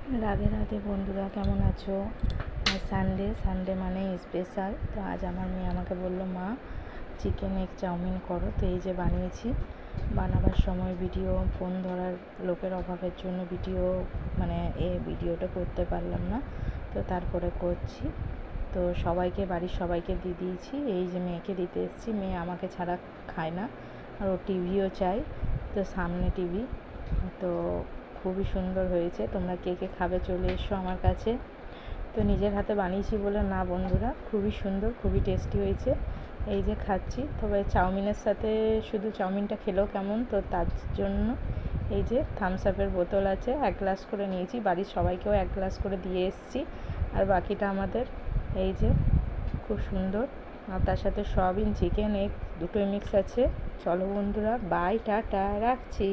রাধে রাধে বন্ধুরা, কেমন আছো? আজ সানডে মানে স্পেশাল। তো আজ আমার মেয়ে আমাকে বলল, মা চিকেন এগ চাউমিন করো। তো এই যে বানিয়েছি। বানাবার সময় ফোন ধরার লোকের অভাবের জন্য ভিডিওটা করতে পারলাম না। তো তারপরে করছি। তো বাড়ির সবাইকে দিয়ে দিয়েছি। এই যে মেয়েকে দিতে এসেছি। মেয়ে আমাকে ছাড়া খায় না, আর ও টিভিও চাই। তো সামনে টিভি। তো খুবই সুন্দর হয়েছে। তোমরা কে কে খাবে চলে এসো আমার কাছে। তো নিজের হাতে বানিয়েছি বলে না বন্ধুরা, খুবই সুন্দর, খুবই টেস্টি হয়েছে। এই যে খাচ্ছি। তবে চাউমিনের সাথে শুধু চাউমিনটা খেলেও কেমন, তো তার জন্য এই যে থামস আপের বোতল আছে, 1 গ্লাস করে নিয়েছি। বাড়ির সবাইকেও 1 গ্লাস করে দিয়ে এসেছি, আর বাকিটা আমাদের। এই যে খুব সুন্দর। আর তার সাথে সয়াবিন, চিকেন, এগ দুটোই মিক্স আছে। চলো বন্ধুরা, বাই, টাটা, রাখছি।